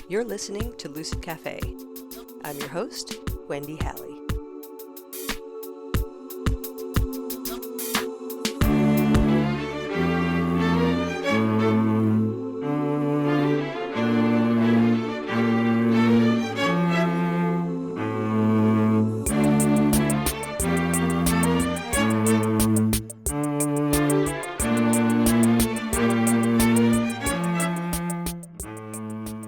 You're listening to Lucid Cafe. I'm your host, Wendy Halley.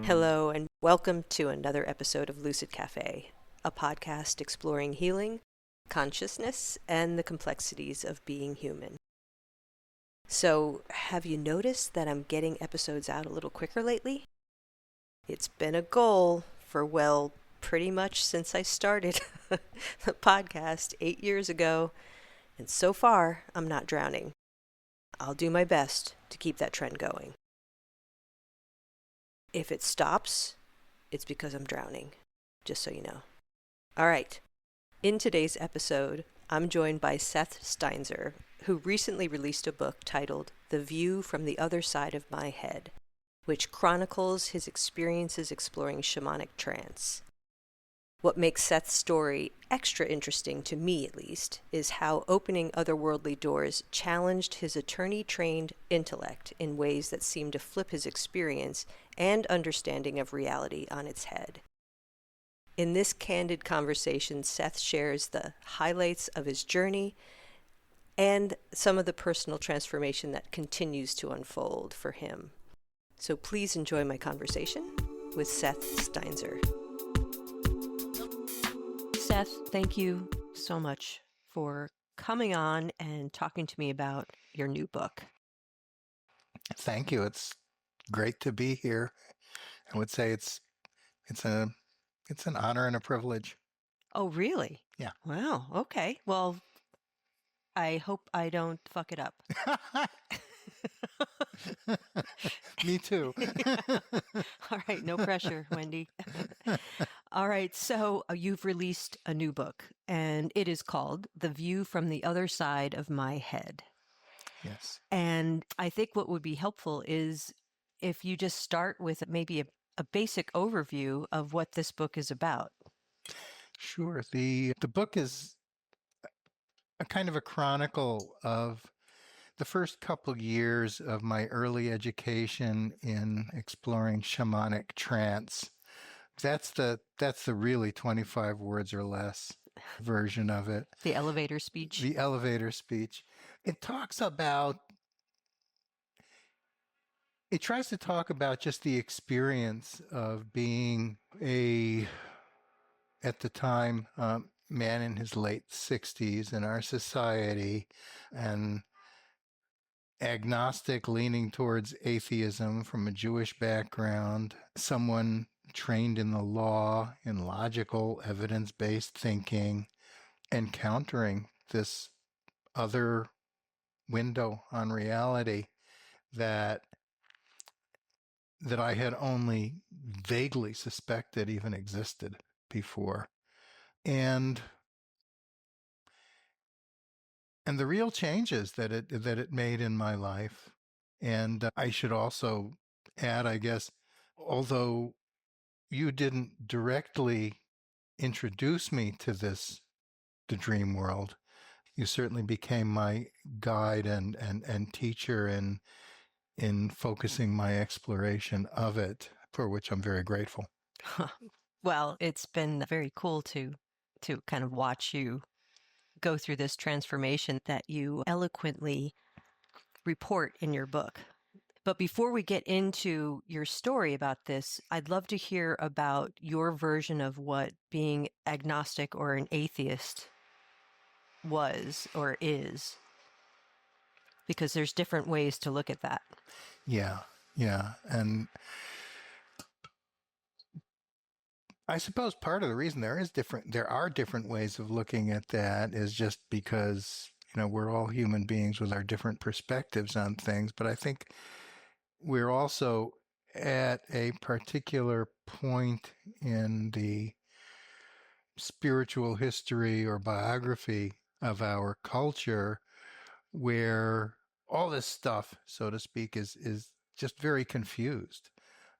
Hello, and welcome to another episode of Lucid Cafe, a podcast exploring healing, consciousness, and the complexities of being human. So, have you noticed that I'm getting episodes out a little quicker lately? It's been a goal for, pretty much since I started the podcast 8 years ago, and so far, I'm not drowning. I'll do my best to keep that trend going. If it stops, it's because I'm drowning, just so you know. All right. In today's episode, I'm joined by Seth Steinzor, who recently released a book titled The View from the Other Side of My Head, which chronicles his experiences exploring shamanic trance. What makes Seth's story extra interesting, to me at least, is how opening otherworldly doors challenged his attorney-trained intellect in ways that seemed to flip his experience and understanding of reality on its head. In this candid conversation, Seth shares the highlights of his journey and some of the personal transformation that continues to unfold for him. So please enjoy my conversation with Seth Steinzor. Seth, thank you so much for coming on and talking to me about your new book. Thank you. It's great to be here. I would say it's an honor and a privilege. Oh, really? Yeah. Wow. Okay. Well, I hope I don't fuck it up. Me too. All right. No pressure, Wendy. All right. So you've released a new book, and it is called The View from the Other Side of My Head. Yes. And I think what would be helpful is if you just start with maybe a basic overview of what this book is about. Sure. The book is a kind of a chronicle of the first couple years of my early education in exploring shamanic trance. That's the really 25 words or less version of it. The elevator speech. The elevator speech. It tries to talk about just the experience of being at the time, man in his late 60s in our society, and agnostic, leaning towards atheism from a Jewish background, someone trained in the law, in logical, evidence-based thinking, encountering this other window on reality that I had only vaguely suspected even existed before. And the real changes that it made in my life. And I should also add, I guess, although you didn't directly introduce me to the dream world, you certainly became my guide and teacher in focusing my exploration of it, for which I'm very grateful. Well, it's been very cool to kind of watch you go through this transformation that you eloquently report in your book. But before we get into your story about this, I'd love to hear about your version of what being agnostic or an atheist was or is, because there's different ways to look at that. Yeah. And I suppose part of the reason there are different ways of looking at that is just because, we're all human beings with our different perspectives on things. But I think we're also at a particular point in the spiritual history or biography of our culture where all this stuff, so to speak, is just very confused.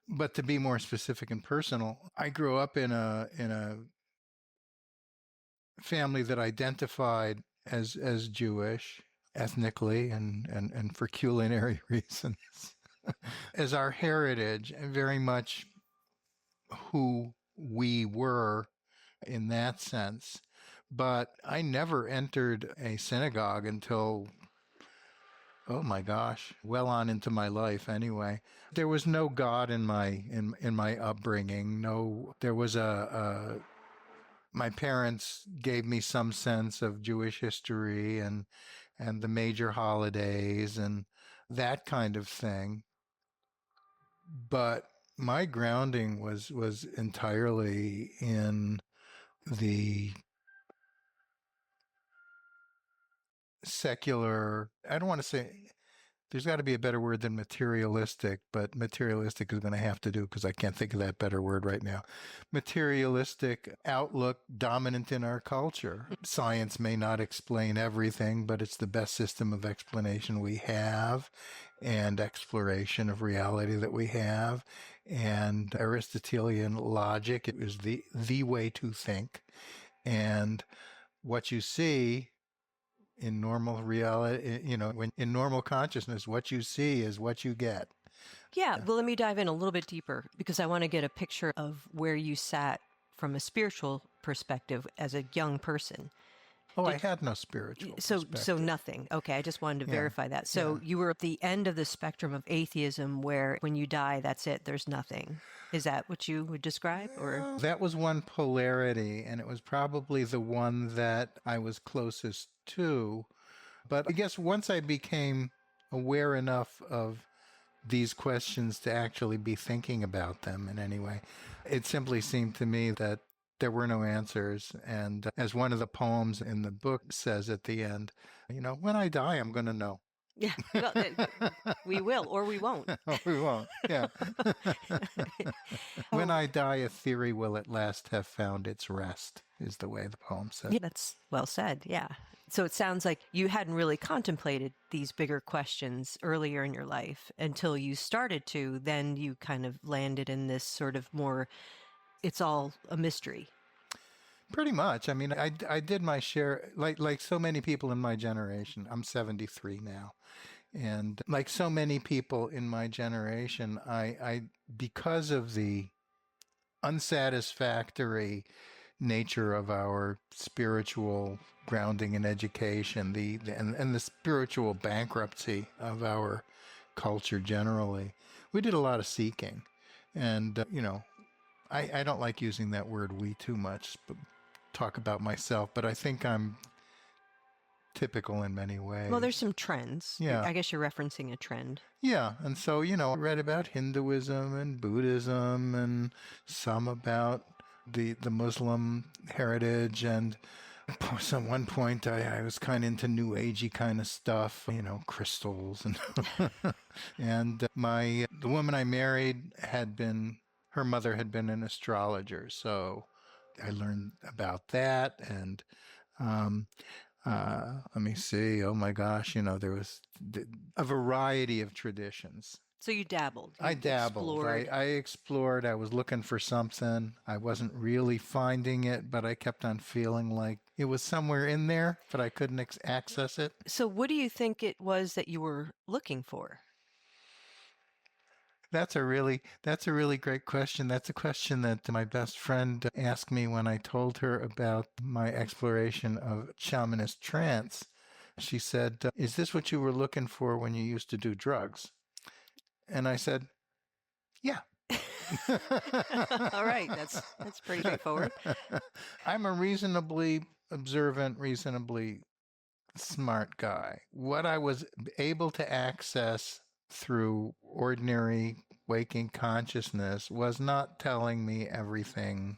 But to be more specific and personal, I grew up in a family that identified as Jewish ethnically and for culinary reasons as our heritage, and very much who we were in that sense. But I never entered a synagogue until, oh my gosh, well on into my life anyway. There was no God in my upbringing. No, there was my parents gave me some sense of Jewish history and the major holidays and that kind of thing. But my grounding was entirely in the secular. I don't want to say, there's got to be a better word than materialistic, but materialistic is going to have to do because I can't think of that better word right now. Materialistic outlook dominant in our culture. Science may not explain everything, but it's the best system of explanation we have and exploration of reality that we have. And Aristotelian logic, it was the way to think. And what you see in normal reality, when in normal consciousness, what you see is what you get. Yeah, well, let me dive in a little bit deeper because I want to get a picture of where you sat from a spiritual perspective as a young person. Oh, I had no spiritual So perspective. nothing. Okay, I just wanted to Yeah. verify that. So Yeah. you were at the end of the spectrum of atheism where when you die, that's it, there's nothing. Is that what you would describe? Or That was one polarity, and it was probably the one that I was closest to. But I guess once I became aware enough of these questions to actually be thinking about them in any way, it simply seemed to me that there were no answers. And as one of the poems in the book says at the end, when I die, I'm going to know. yeah, well, we will or we won't. Oh, we won't. Yeah. When I die, a theory will at last have found its rest, is the way the poem says. Yeah, that's well said. Yeah. So it sounds like you hadn't really contemplated these bigger questions earlier in your life until you started to. Then you kind of landed in this sort of more, it's all a mystery. Pretty much. I mean, I did my share, like so many people in my generation. I'm 73 now. And like so many people in my generation, I because of the unsatisfactory nature of our spiritual grounding and education, and the spiritual bankruptcy of our culture generally, we did a lot of seeking. And, I don't like using that word we too much, but talk about myself, but I think I'm typical in many ways. Well, there's some trends. Yeah. I guess you're referencing a trend. Yeah, and so, I read about Hinduism and Buddhism and some about the Muslim heritage, and at one point I was kind of into new agey kind of stuff, crystals and and the woman I married her mother had been an astrologer, so I learned about that. And let me see. Oh my gosh, there was a variety of traditions. So you dabbled. I dabbled. Explored. I explored. I was looking for something. I wasn't really finding it, but I kept on feeling like it was somewhere in there, but I couldn't access it. So what do you think it was that you were looking for? That's a really great question. That's a question that my best friend asked me when I told her about my exploration of shamanist trance. She said, "Is this what you were looking for when you used to do drugs?" And I said, "Yeah." All right, that's pretty straightforward. I'm a reasonably observant, reasonably smart guy. What I was able to access through ordinary waking consciousness was not telling me everything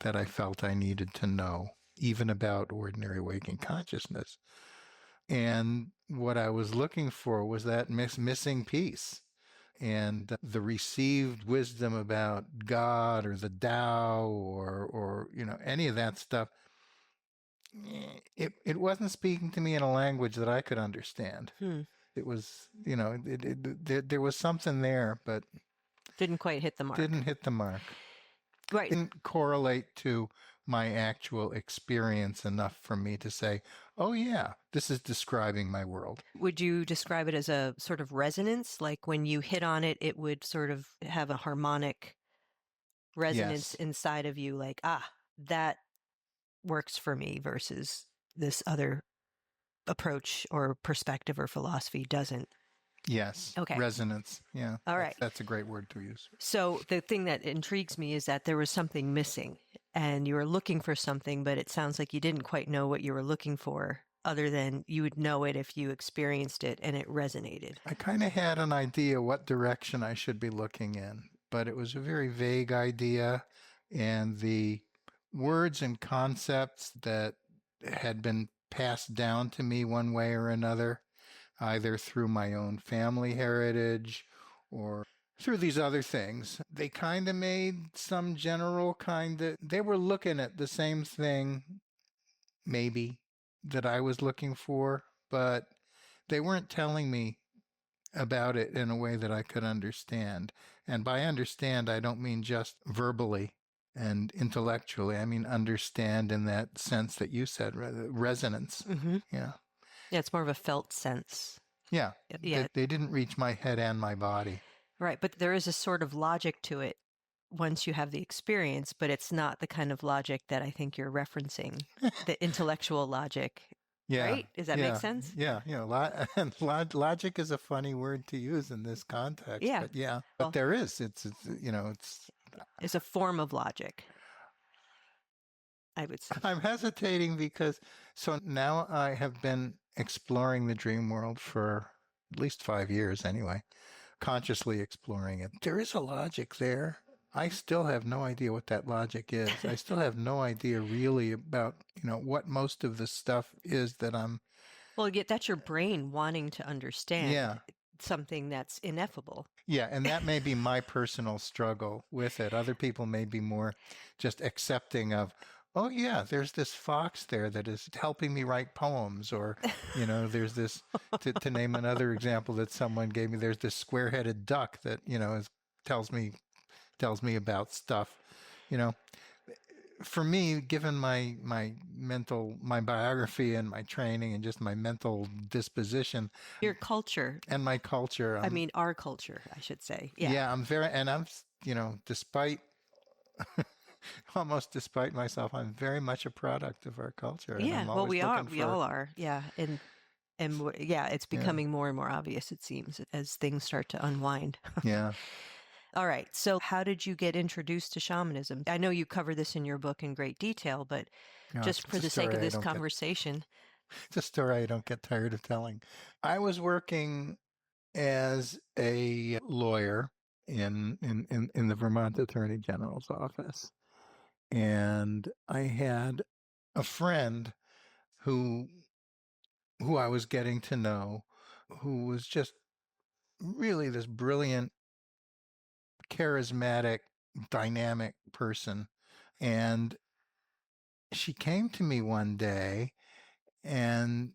that I felt I needed to know, even about ordinary waking consciousness. And what I was looking for was that missing piece. And the received wisdom about God or the Tao or any of that stuff, it wasn't speaking to me in a language that I could understand. It was, there was something there, but Didn't quite hit the mark. Didn't hit the mark. Right. Didn't correlate to my actual experience enough for me to say, oh yeah, this is describing my world. Would you describe it as a sort of resonance? Like when you hit on it, it would sort of have a harmonic resonance Yes. inside of you, like, that works for me versus this other approach or perspective or philosophy doesn't. Yes. Okay. Resonance. Yeah. All right. That's a great word to use. So the thing that intrigues me is that there was something missing and you were looking for something, but it sounds like you didn't quite know what you were looking for, other than you would know it if you experienced it and it resonated. I kind of had an idea what direction I should be looking in, but it was a very vague idea. And the words and concepts that had been passed down to me one way or another, either through my own family heritage or through these other things, they kind of made some general they were looking at the same thing, maybe, that I was looking for, but they weren't telling me about it in a way that I could understand. And by understand, I don't mean just verbally and intellectually. I mean understand in that sense that you said, resonance. Mm-hmm. Yeah. Yeah, it's more of a felt sense. Yeah. Yeah. They didn't reach my head and my body. Right. But there is a sort of logic to it once you have the experience, but it's not the kind of logic that I think you're referencing, the intellectual logic. Yeah. Right? Does that make sense? Yeah. And logic is a funny word to use in this context. Yeah. But yeah. But there is. It's a form of logic, I would say. I'm hesitating because so now I have been exploring the dream world for at least 5 years anyway, consciously exploring it. There is a logic there. I still have no idea what that logic is. I still have no idea really about, what most of the stuff is that I'm. Well, that's your brain wanting to understand something that's ineffable. Yeah, and that may be my personal struggle with it. Other people may be more just accepting of, oh yeah, there's this fox there that is helping me write poems, or there's this to name another example that someone gave me. There's this square-headed duck that tells me about stuff. For me, given my biography and my training and just my mental disposition, your culture and my culture. I mean, our culture, I should say. Yeah, I'm despite. Almost despite myself, I'm very much a product of our culture. Yeah, well, we are. We all are. Yeah, and it's becoming more and more obvious, it seems, as things start to unwind. Yeah. All right. So how did you get introduced to shamanism? I know you cover this in your book in great detail, but just for the sake of this conversation. It's a story I don't get tired of telling. I was working as a lawyer in the Vermont Attorney General's office. And I had a friend who I was getting to know, who was just really this brilliant, charismatic, dynamic person. And she came to me one day, and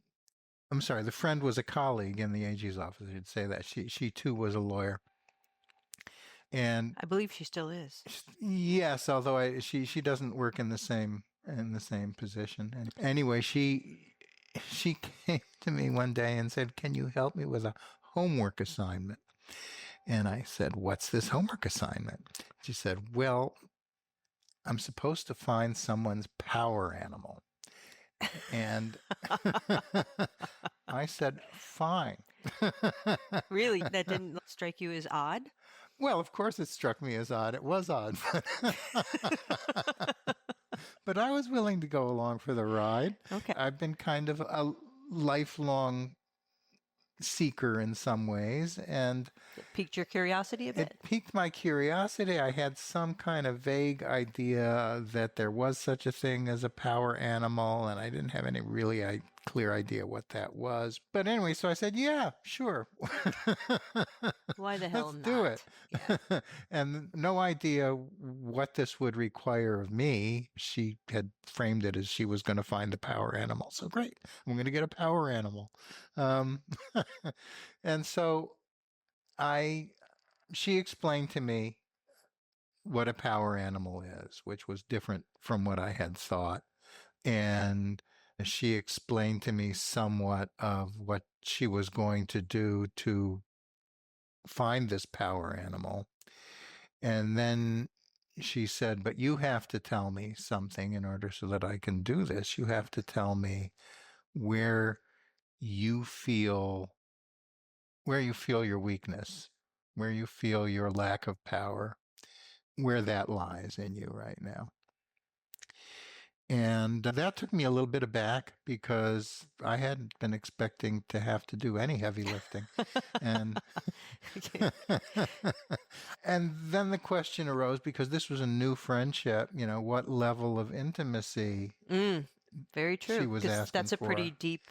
I'm sorry, the friend was a colleague in the AG's office. I should say that. She too was a lawyer. And I believe she still is. Yes, although she doesn't work in the same position. And anyway, she came to me one day and said, "Can you help me with a homework assignment?" And I said, "What's this homework assignment?" She said, "Well, I'm supposed to find someone's power animal." And I said, "Fine." Really? That didn't strike you as odd? Well, of course it struck me as odd. It was odd. But I was willing to go along for the ride. Okay. I've been kind of a lifelong seeker in some ways, and it piqued your curiosity a bit? It piqued my curiosity. I had some kind of vague idea that there was such a thing as a power animal, and I didn't have any really clear idea what that was. But anyway, so I said, yeah, sure. Why the hell Let's not? do it. Yeah. And no idea what this would require of me. She had framed it as she was going to find a power animal. So great, I'm going to get a power animal. And so I she explained to me what a power animal is, which was different from what I had thought. And she explained to me somewhat of what she was going to do to find this power animal. And then she said, but you have to tell me something in order so that I can do this. You have to tell me where you feel your weakness, where you feel your lack of power, where that lies in you right now. And that took me a little bit aback because I hadn't been expecting to have to do any heavy lifting. And and then the question arose, because this was a new friendship, what level of intimacy Very she true. was Because asking that's a pretty for. deep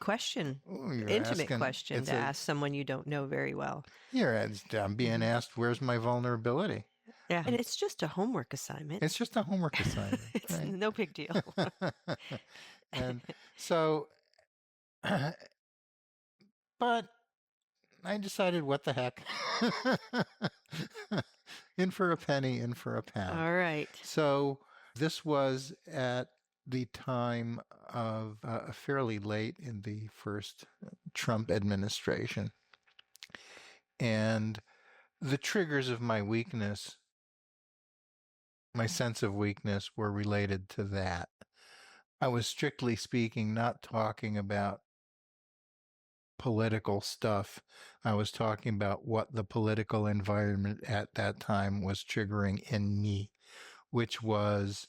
question, Oh, you're intimate asking, question to ask someone you don't know very well. I'm being asked, where's my vulnerability? Yeah. And it's just a homework assignment. It's just a homework assignment, It's right? no big deal. And so, but I decided, what the heck? In for a penny, in for a pound. All right. So this was at the time of fairly late in the first Trump administration. And the triggers of my weakness, my sense of weakness, were related to that. I was, strictly speaking, not talking about political stuff. I was talking about what the political environment at that time was triggering in me, which was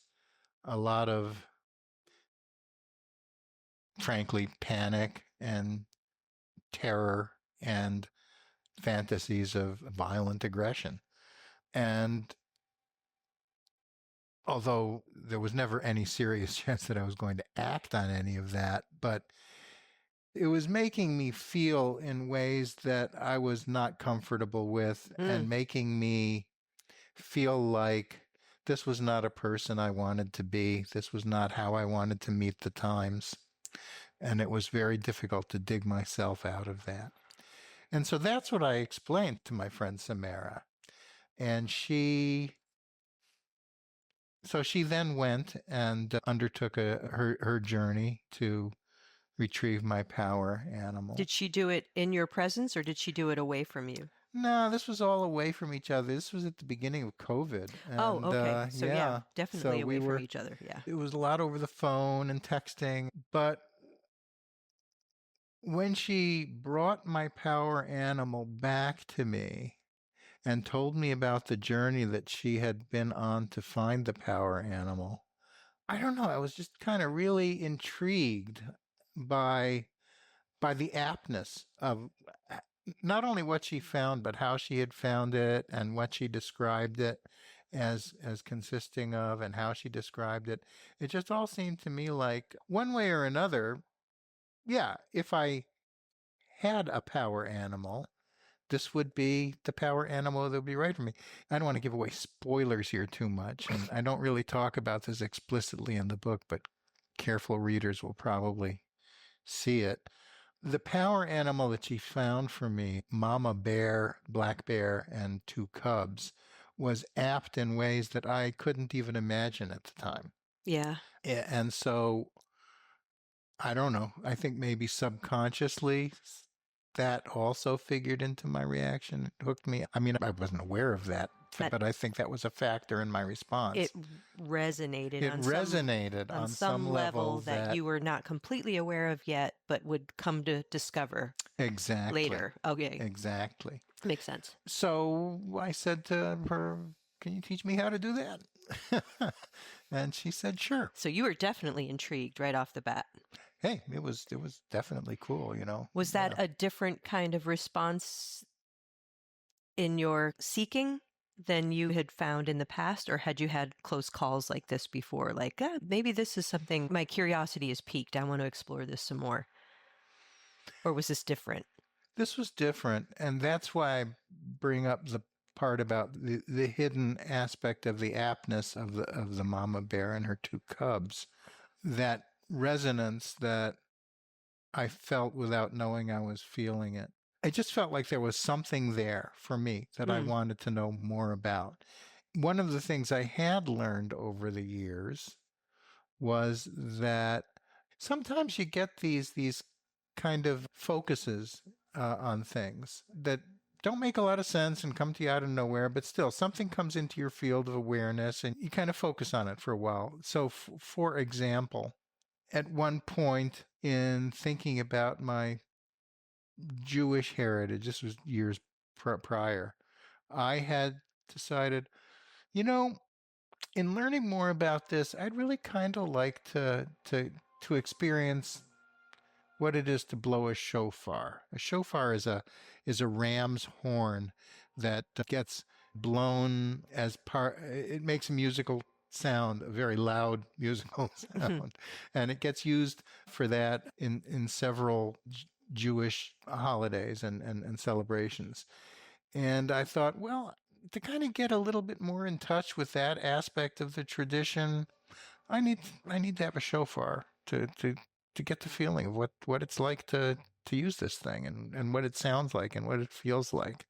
a lot of, frankly, panic and terror and fantasies of violent aggression. And although there was never any serious chance that I was going to act on any of that, but it was making me feel in ways that I was not comfortable with, and making me feel like this was not a person I wanted to be. This was not how I wanted to meet the times. And it was very difficult to dig myself out of that. And so that's what I explained to my friend Samara. And she then went and undertook her journey to retrieve my power animal. Did she do it in your presence, or did she do it away from you? No, this was all away from each other. This was at the beginning of COVID. Oh, And, okay. So yeah, so definitely away we from were, each other. Yeah. it was a lot over the phone and texting. But when she brought my power animal back to me and told me about the journey that she had been on to find the power animal, I don't know, I was just kind of really intrigued by the aptness of not only what she found, but how she had found it and what she described it as consisting of, and how she described it. It just all seemed to me like, one way or another, yeah, if I had a power animal, this would be the power animal that would be right for me. I don't want to give away spoilers here too much, and I don't really talk about this explicitly in the book, but careful readers will probably see it. The power animal that she found for me, mama bear, black bear, and two cubs, was apt in ways that I couldn't even imagine at the time. Yeah. And so, I don't know, I think maybe subconsciously that also figured into my reaction. It hooked me. I mean, I wasn't aware of that, but I think that was a factor in my response. It resonated. It resonated on some level that you were not completely aware of yet, but would come to discover exactly later. Okay. Exactly. Makes sense. So I said to her, "Can you teach me how to do that?" And she said, "Sure." So you were definitely intrigued right off the bat. Hey, it was definitely cool, Was that a different kind of response in your seeking than you had found in the past, or had you had close calls like this before? Like, maybe this is something, my curiosity is piqued. I want to explore this some more. Or was this different? This was different, and that's why I bring up the part about the hidden aspect of the aptness of the mama bear and her two cubs. That resonance that I felt without knowing I was feeling it. I just felt like there was something there for me that I wanted to know more about. One of the things I had learned over the years was that sometimes you get these kind of focuses on things that don't make a lot of sense and come to you out of nowhere, but still something comes into your field of awareness and you kind of focus on it for a while. So, for example, at one point in thinking about my Jewish heritage, this was years prior, I had decided, you know, in learning more about this, I'd really kind of like to experience what it is to blow a shofar. A shofar is a ram's horn that gets blown as part. It makes a musical sound, a very loud musical sound, and it gets used for that in several Jewish holidays and celebrations. And I thought, well, to kind of get a little bit more in touch with that aspect of the tradition, I need to have a shofar to get the feeling of what it's like to use this thing and what it sounds like and what it feels like.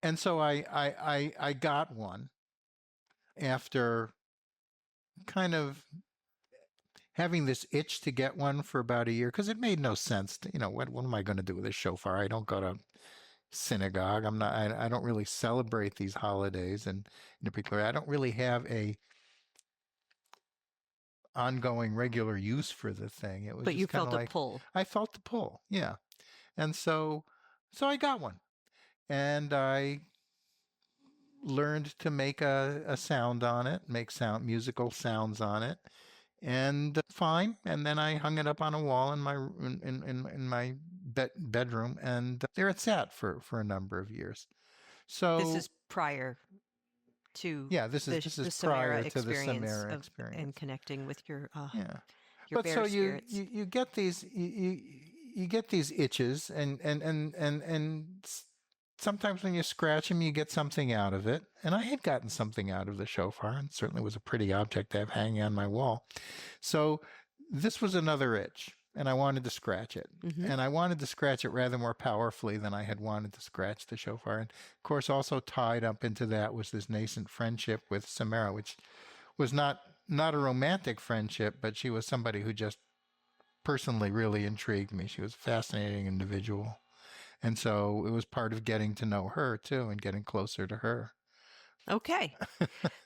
And so I got one after kind of having this itch to get one for about a year because it made no sense. To, what am I going to do with a shofar? I don't go to synagogue. I don't really celebrate these holidays, and in particular, I don't really have a ongoing regular use for the thing. It was But you just kind of felt a like pull. I felt the pull, yeah. And so I got one, and I learned to make a sound on it, make musical sounds on it, and fine. And then I hung it up on a wall in my in my bedroom, and there it sat for a number of years. So This is prior to yeah, this the is Samara prior to the experience Samara of experience. and connecting with your Yeah. But bear so spirits. you get these you get these itches and sometimes when you scratch them you get something out of it. And I had gotten something out of the shofar, and certainly was a pretty object to have hanging on my wall. So this was another itch, and I wanted to scratch it. And I wanted to scratch it rather more powerfully than I had wanted to scratch the shofar. And of course, also tied up into that was this nascent friendship with Samara, which was not a romantic friendship, but she was somebody who just personally really intrigued me. She was a fascinating individual. And so it was part of getting to know her too and getting closer to her. Okay.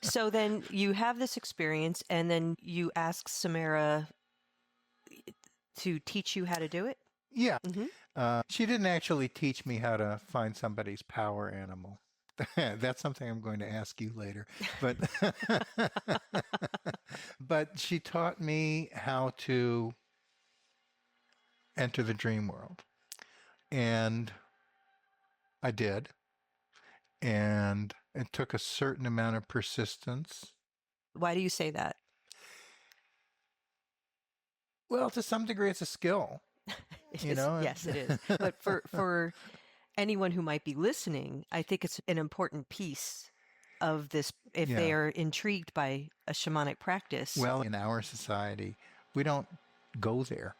So then you have this experience and then you ask Samara to teach you how to do it? Yeah. She didn't actually teach me how to find somebody's power animal. That's something I'm going to ask you later. But but she taught me how to enter the dream world. And I did. And it took a certain amount of persistence. Why do you say that? Well, to some degree, it's a skill. Yes, it is. But for anyone who might be listening, I think it's an important piece of this if they are intrigued by a shamanic practice. Well, in our society, we don't go there.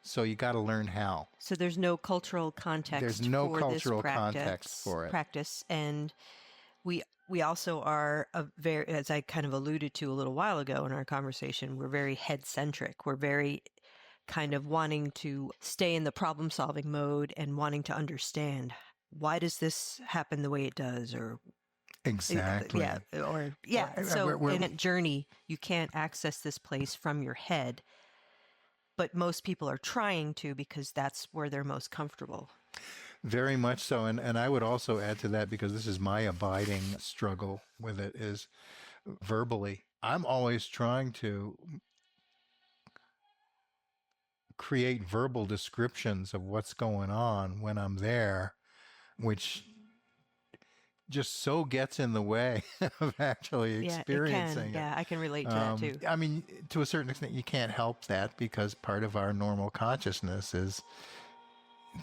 So you got to learn how. So there's no cultural context. There's no for cultural this context for it. Practice, and we also are very, as I kind of alluded to a little while ago in our conversation, we're very head centric. We're very kind of wanting to stay in the problem solving mode and wanting to understand why does this happen the way it does, or exactly. So in a journey, you can't access this place from your head. But most people are trying to because that's where they're most comfortable. Very much so. And I would also add to that, because this is my abiding struggle with it, is verbally. I'm always trying to create verbal descriptions of what's going on when I'm there, which just so gets in the way of actually experiencing it. Yeah, I can relate to that too. I mean, to a certain extent, you can't help that because part of our normal consciousness is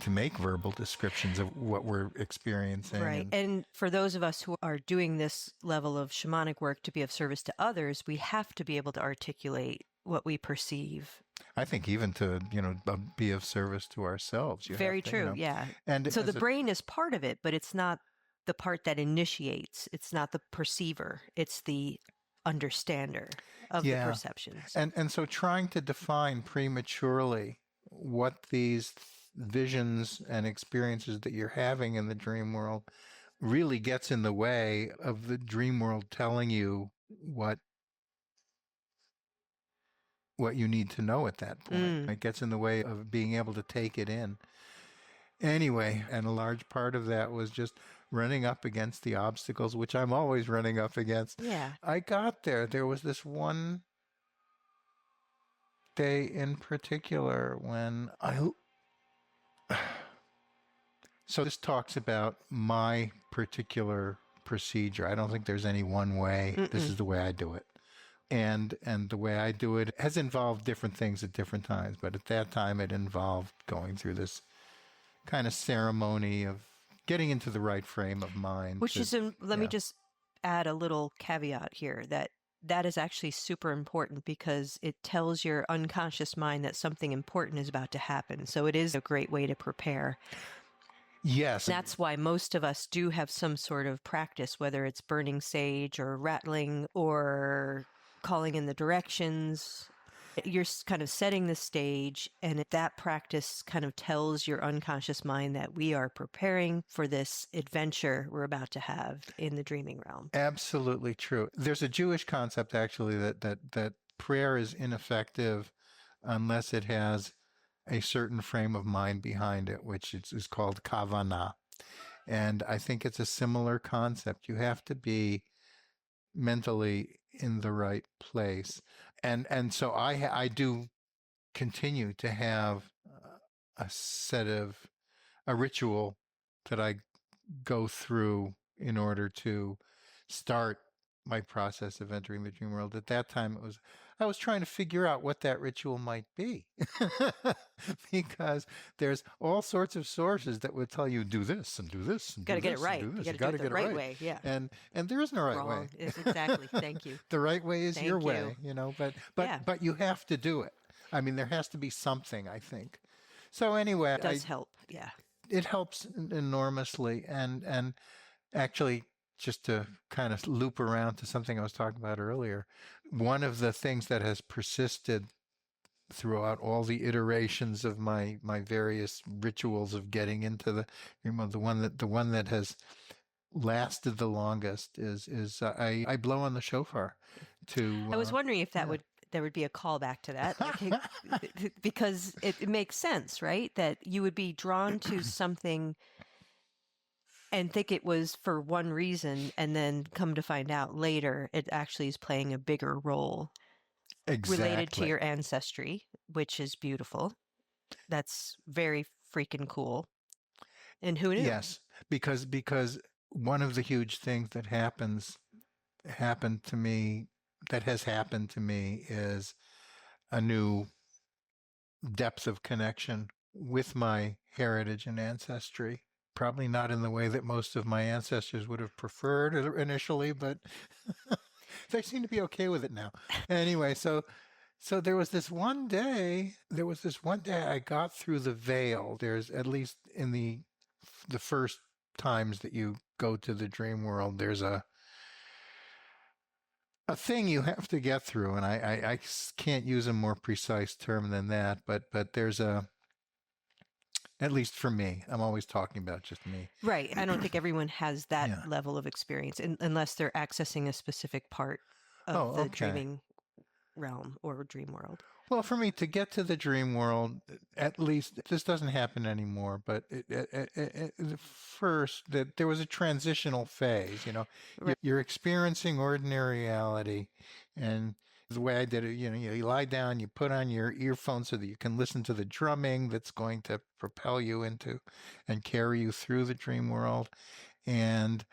to make verbal descriptions of what we're experiencing. Right. And for those of us who are doing this level of shamanic work to be of service to others, we have to be able to articulate what we perceive. I think even to, be of service to ourselves, you Very have to, true. Yeah. and So the as a, brain is part of it, but it's not the part that initiates. It's not the perceiver. It's the understander of the yeah. perceptions. And so trying to define prematurely what these visions and experiences that you're having in the dream world really gets in the way of the dream world telling you what what you need to know at that point. Mm. It gets in the way of being able to take it in. Anyway, and a large part of that was just running up against the obstacles, which I'm always running up against. Yeah. I got there. There was this one day in particular when I. So this talks about my particular procedure. I don't think there's any one way. This Mm-mm. is the way I do it. And the way I do it has involved different things at different times, but at that time it involved going through this kind of ceremony of getting into the right frame of mind. Which is, let me yeah. just add a little caveat here that is actually super important because it tells your unconscious mind that something important is about to happen. So it is a great way to prepare. Yes. That's why most of us do have some sort of practice, whether it's burning sage or rattling or calling in the directions. You're kind of setting the stage, and that practice kind of tells your unconscious mind that we are preparing for this adventure we're about to have in the dreaming realm. Absolutely true. There's a Jewish concept actually that prayer is ineffective unless it has a certain frame of mind behind it, which is called kavanah. And I think it's a similar concept. You have to be mentally in the right place. And so I do continue to have a set of a ritual that I go through in order to start my process of entering the dream world. At that time, I was trying to figure out what that ritual might be, because there's all sorts of sources that would tell you do this and do this and Got to do get it this and right. do You this. got You to do got to it the get it right right. way. Yeah. And there isn't a right way. Wrong. Is exactly. Thank you. The right way is your Thank way, you. but Yeah. but you have to do it. I mean, there has to be something, I think. So anyway, It does help. Yeah. it helps enormously. And actually, just to kind of loop around to something I was talking about earlier, one of the things that has persisted throughout all the iterations of my various rituals of getting into the one that has lasted the longest is I blow on the shofar to I was wondering if yeah. there would be a callback to that, because it makes sense, right? That you would be drawn to something and think it was for one reason, and then come to find out later it actually is playing a bigger role related to Exactly. your ancestry, which is beautiful. That's very freaking cool. And who knew? Yes, because one of the huge things that happened to me that has happened to me is a new depth of connection with my heritage and ancestry. Probably not in the way that most of my ancestors would have preferred initially, but they seem to be okay with it now. Anyway, so there was this one day I got through the veil. There's, at least in the first times that you go to the dream world, there's a thing you have to get through, and I can't use a more precise term than that, but there's at least for me, I'm always talking about just me. Right. I don't think everyone has that Yeah. level of experience unless they're accessing a specific part of the dreaming realm or dream world. Well, for me to get to the dream world, at least this doesn't happen anymore. But first, that there was a transitional phase. Right. You're experiencing ordinary reality, and the way I did it, you lie down, you put on your earphones so that you can listen to the drumming that's going to propel you into and carry you through the dream world, and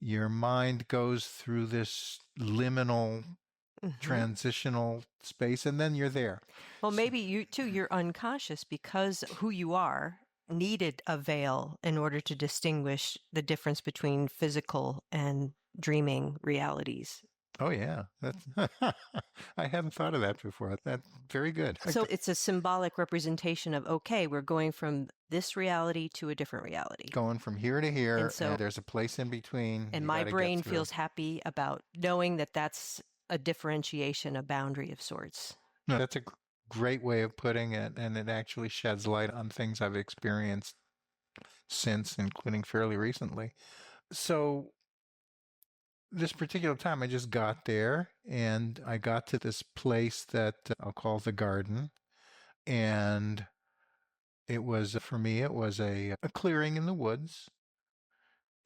your mind goes through this liminal transitional space, and then you're there. Well, maybe you too, you're unconscious because who you are needed a veil in order to distinguish the difference between physical and dreaming realities. Oh yeah, that's I hadn't thought of that before. That's very good. So it's a symbolic representation of, okay, we're going from this reality to a different reality. Going from here to here, And so, there's a place in between. and You my got to get brain through. feels happy about knowing that that's a differentiation, a boundary of sorts. No, that's a great way of putting it, and it actually sheds light on things I've experienced since, including fairly recently. So this particular time, I just got there, and I got to this place that I'll call the garden, and it was for me, it was a clearing in the woods,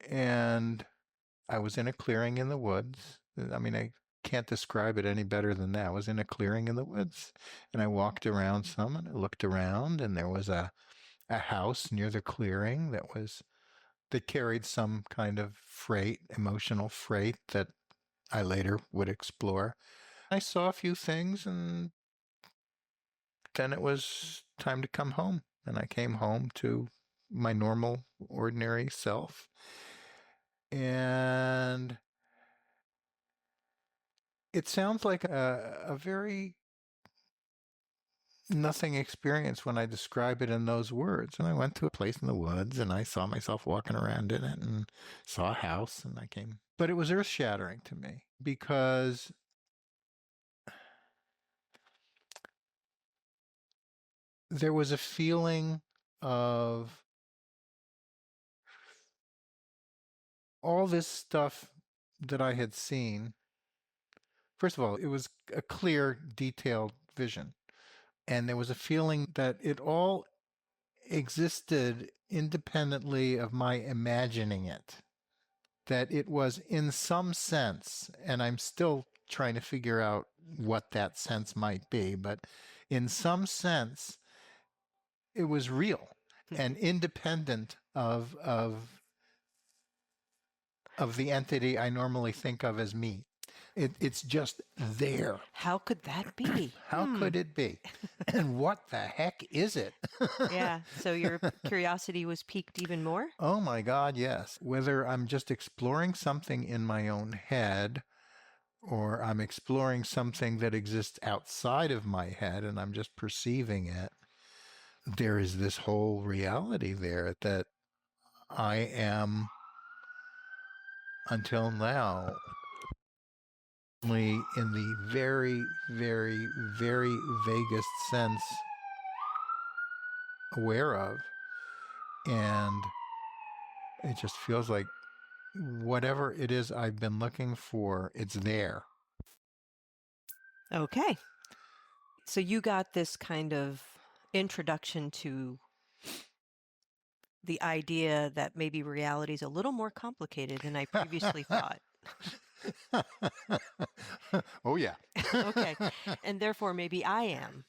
and I was in a clearing in the woods. I mean, I can't describe it any better than that. I was in a clearing in the woods, and I walked around some, and I looked around, and there was a house near the clearing that carried some kind of freight, emotional freight that I later would explore. I saw a few things, and then it was time to come home, and I came home to my normal, ordinary self. And it sounds like a very nothing experience when I describe it in those words. And I went to a place in the woods and I saw myself walking around in it and saw a house and I came. But it was earth shattering to me because there was a feeling of all this stuff that I had seen. First of all, it was a clear, detailed vision. And there was a feeling that it all existed independently of my imagining it. That it was in some sense, and I'm still trying to figure out what that sense might be, but in some sense, it was real and independent of the entity I normally think of as me. It's just there. How could that be? How could it be? And what the heck is it? Yeah. So your curiosity was piqued even more? Oh my God, yes. Whether I'm just exploring something in my own head or I'm exploring something that exists outside of my head and I'm just perceiving it, there is this whole reality there that I am, until now, only in the very, very, very vaguest sense aware of. And it just feels like whatever it is I've been looking for, it's there. Okay. So you got this kind of introduction to the idea that maybe reality is a little more complicated than I previously thought. Oh, yeah. Okay. And therefore, maybe I am.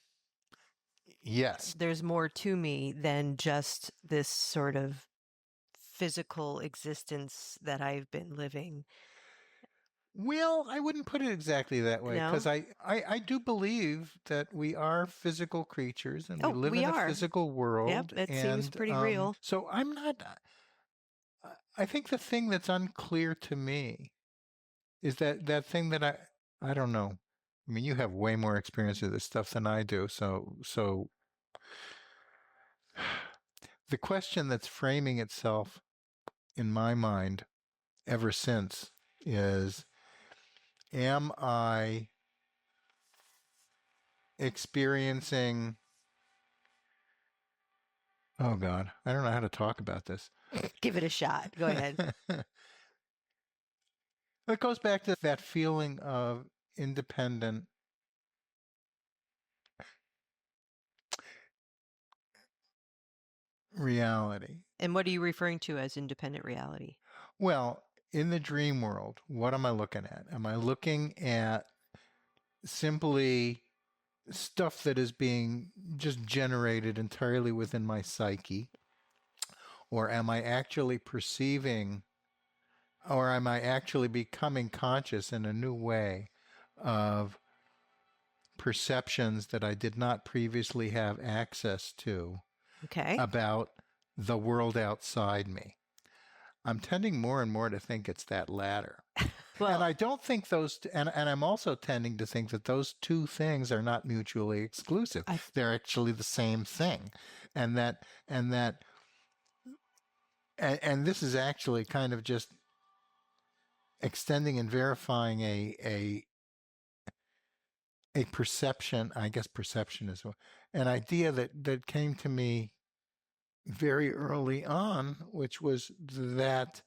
Yes. There's more to me than just this sort of physical existence that I've been living. Well, I wouldn't put it exactly that way No? because I do believe that we are physical creatures and we Oh, live we in a are. physical world. Yep, it seems And pretty real. so I'm not, I think the thing that's unclear to me is that thing that I don't know. I mean, you have way more experience of this stuff than I do. So the question that's framing itself in my mind ever since is, am I experiencing, oh God, I don't know how to talk about this. Give it a shot. Go ahead. It goes back to that feeling of independent reality. And what are you referring to as independent reality? Well, in the dream world, what am I looking at? Am I looking at simply stuff that is being just generated entirely within my psyche? Or am I actually perceiving, or am I actually becoming conscious in a new way of perceptions that I did not previously have access to Okay. about the world outside me? I'm tending more and more to think it's that latter. Well, I don't think and I'm also tending to think that those two things are not mutually exclusive. I They're actually the same thing. And and that, and this is actually kind of just extending and verifying a perception. I guess perception is an idea that came to me very early on, which was that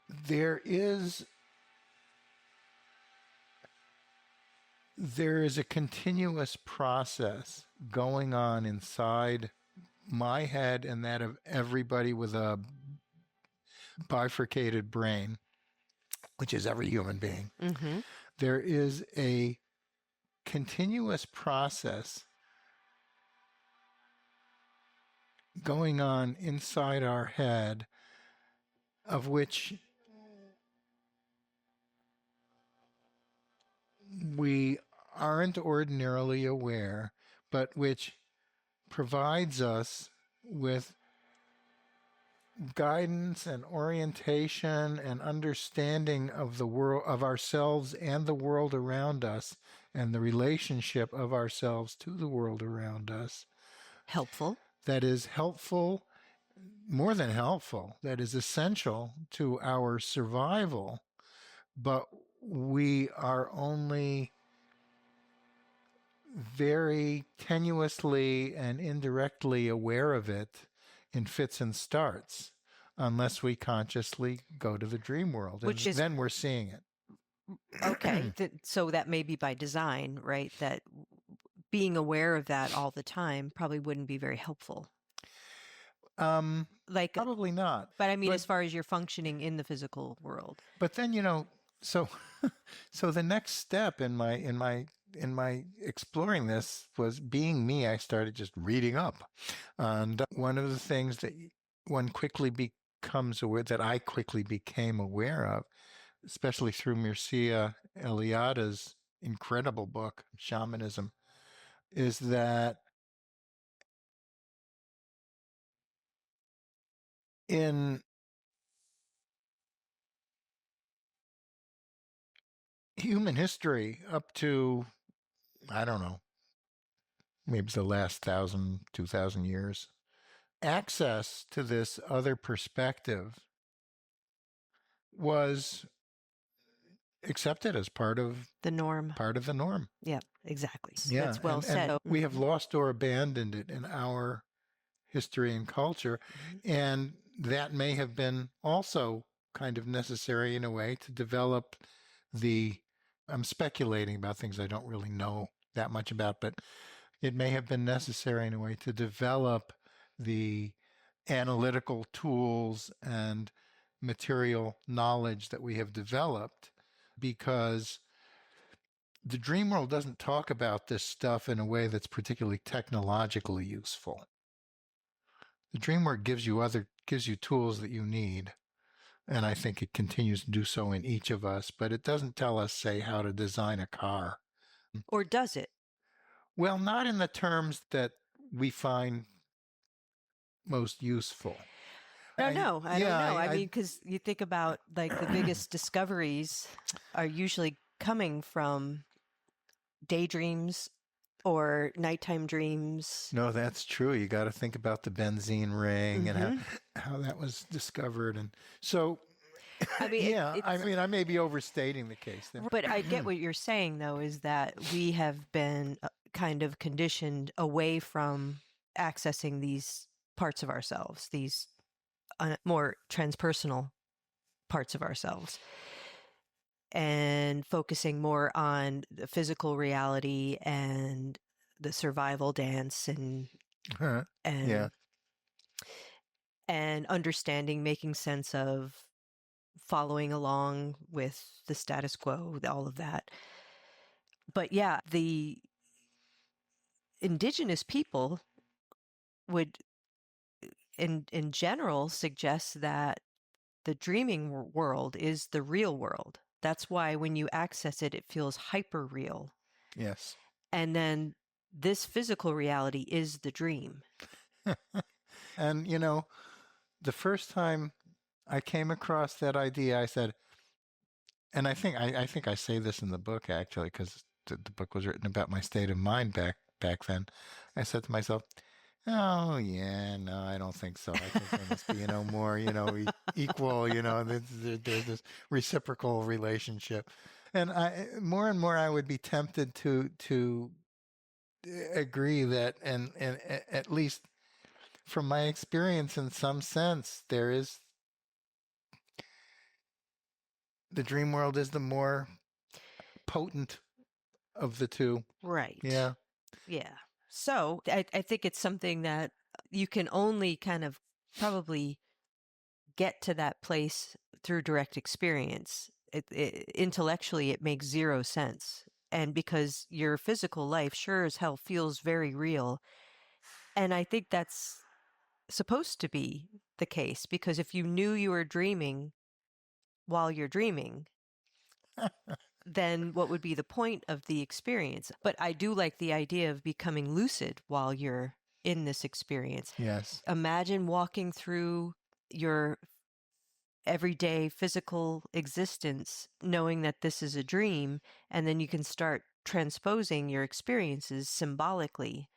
there is there is a continuous process going on inside my head and that of everybody with a bifurcated brain, which is every human being. mm-hmm. There is a continuous process going on inside our head of which we aren't ordinarily aware, but which provides us with guidance and orientation and understanding of the world, of ourselves and the world around us, and the relationship of ourselves to the world around us. Helpful. That is helpful, more than helpful, that is essential to our survival, but we are only very tenuously and indirectly aware of it in fits and starts, unless we consciously go to the dream world, and then we're seeing it. Okay. So that may be by design, right? That being aware of that all the time probably wouldn't be very helpful. Like Probably not. But I mean, as far as you're functioning in the physical world. But then, so so the next step in my exploring this was, being me, I started just reading up. And one of the things that one quickly becomes aware, that I quickly became aware of, especially through Mircea Eliada's incredible book, Shamanism, is that in human history, up to, I don't know, maybe the last 1,000, 2,000 years, access to this other perspective was accepted as part of the norm. Yeah, exactly. Yeah, That's well said. and we have lost or abandoned it in our history and culture. Mm-hmm. And that may have been also kind of necessary in a way to develop I'm speculating about things I don't really know that much about, but it may have been necessary in a way to develop the analytical tools and material knowledge that we have developed, because the dream world doesn't talk about this stuff in a way that's particularly technologically useful. The dream world gives you tools that you need, and I think it continues to do so in each of us, but it doesn't tell us, say, how to design a car. Or does it? Well, not in the terms that we find most useful. I don't know. I mean, because you think about like the biggest discoveries are usually coming from daydreams or nighttime dreams. No, that's true. You got to think about the benzene ring Mm-hmm. and how that was discovered. And so, I mean, I may be overstating the case there. But I get what you're saying, though, is that we have been kind of conditioned away from accessing these parts of ourselves, these more transpersonal parts of ourselves, and focusing more on the physical reality and the survival dance and and understanding, making sense of, following along with the status quo, all of that. But yeah, the indigenous people would in general suggest that the dreaming world is the real world. That's why when you access it, it feels hyper real. Yes. And then this physical reality is the dream. And, the first time I came across that idea, I said, and I think I say this in the book actually because the book was written about my state of mind back then. I said to myself, "Oh yeah, no, I don't think so. I think there must be more equal. There's this reciprocal relationship." And more and more I would be tempted to agree that, and at least from my experience, in some sense, there is the dream world is the more potent of the two. Right. Yeah. Yeah. So I think it's something that you can only kind of probably get to that place through direct experience. Intellectually, it makes zero sense. And because your physical life sure as hell feels very real. And I think that's supposed to be the case, because if you knew you were dreaming while you're dreaming, then what would be the point of the experience? But I do like the idea of becoming lucid while you're in this experience. Yes. Imagine walking through your everyday physical existence knowing that this is a dream, and then you can start transposing your experiences symbolically,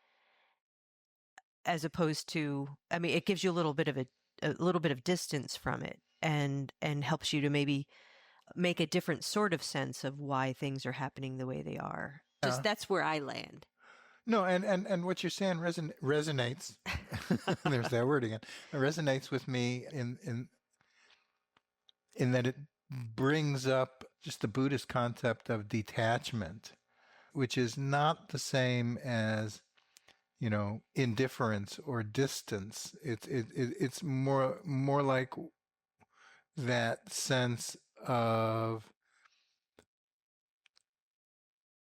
as opposed to, I mean, it gives you a little bit of distance from it, and helps you to maybe make a different sort of sense of why things are happening the way they are. Just that's where I land. No, and what you're saying resonates. There's that word again. It resonates with me in that it brings up just the Buddhist concept of detachment, which is not the same as indifference or distance. It's more like that sense of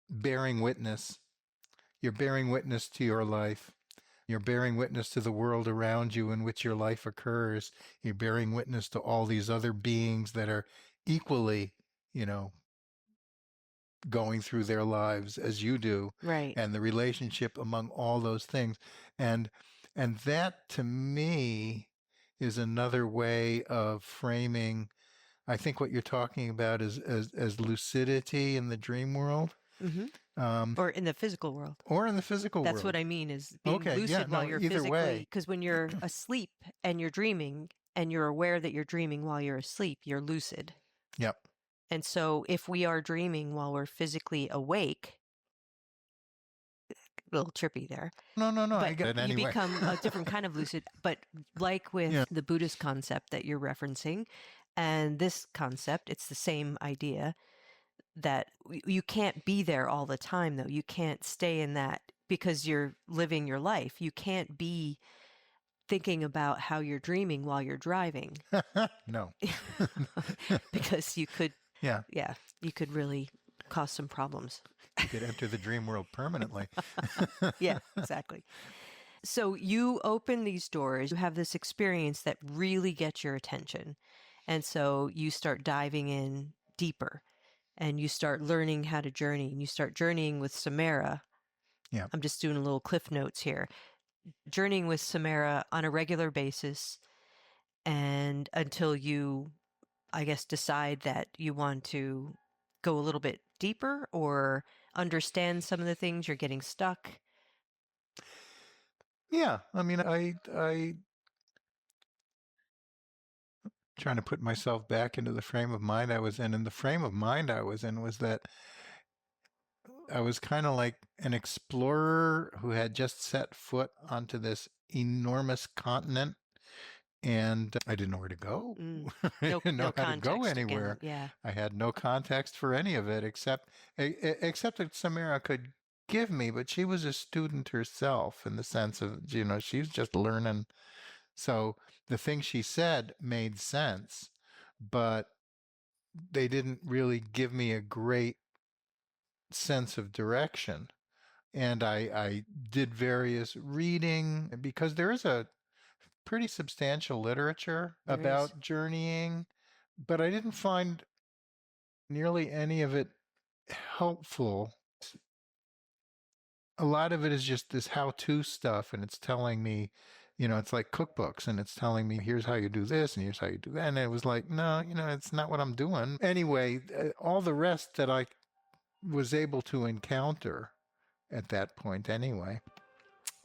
bearing witness. You're bearing witness to your life. You're bearing witness to the world around you in which your life occurs. You're bearing witness to all these other beings that are equally, you know, going through their lives as you do, Right. and the relationship among all those things. And and that to me is another way of framing, I think, what you're talking about as lucidity in the dream world. Mm-hmm. Um, Or in the physical world. or in the physical That's what world. I mean, is being Okay, yeah, lucid while no, you're either physically, way. because when you're asleep and you're dreaming and you're aware that you're dreaming while you're asleep, you're lucid. Yep. And so if we are dreaming while we're physically awake, a little trippy there, No, I but get it you anyway. become a different kind of lucid. But like with Yeah. the Buddhist concept that you're referencing and this concept, it's the same idea that you can't be there all the time, though. You can't stay in that because you're living your life. You can't be thinking about how you're dreaming while you're driving. No. Because you could, Yeah. yeah, you could really cause some problems. You could enter the dream world permanently. Yeah, exactly. So you open these doors, you have this experience that really gets your attention. And so you start diving in deeper and you start learning how to journey, and you start journeying with Samara. Yeah. I'm just doing a little cliff notes here. Journeying with Samara on a regular basis, and until you, I guess, decide that you want to go a little bit deeper or understand some of the things you're getting stuck. Yeah. I mean, I trying to put myself back into the frame of mind I was in. And the frame of mind I was in was that I was kind of like an explorer who had just set foot onto this enormous continent, and I didn't know where to go. Mm. I No, didn't know no how to go context again. anywhere. Yeah. I had no context for any of it except that Samara could give me, but she was a student herself in the sense of, she's just learning. So the things she said made sense, but they didn't really give me a great sense of direction. And I did various reading because there is a pretty substantial literature There is. about journeying, but I didn't find nearly any of it helpful. A lot of it is just this how to stuff, and it's telling me it's like cookbooks, and it's telling me, here's how you do this and here's how you do that. And it was like, no, it's not what I'm doing. Anyway, all the rest that I was able to encounter at that point anyway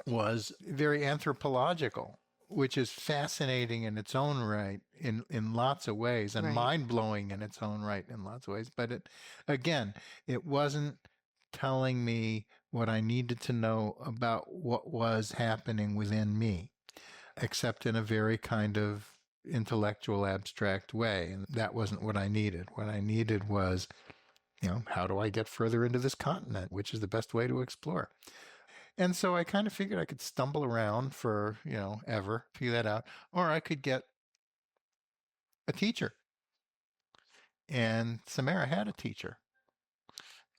was very anthropological, which is fascinating in its own right in lots of ways, and Right. mind-blowing in its own right in lots of ways. But again, it wasn't telling me what I needed to know about what was happening within me, except in a very kind of intellectual, abstract way. And that wasn't what I needed. What I needed was, how do I get further into this continent? Which is the best way to explore? And so I kind of figured I could stumble around for, ever, figure that out. Or I could get a teacher. And Samara had a teacher.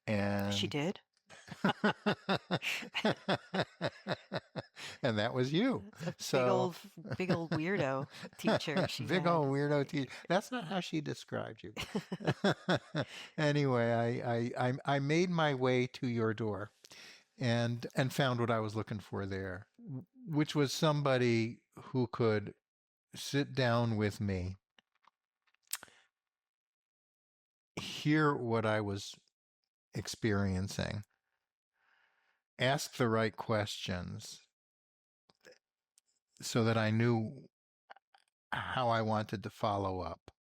She And did. and that was you. A So big old weirdo teacher she big had. old weirdo teacher. That's not how she described you. Anyway, I made my way to your door and found what I was looking for there, which was somebody who could sit down with me, hear what I was experiencing, ask the right questions so that I knew how I wanted to follow up,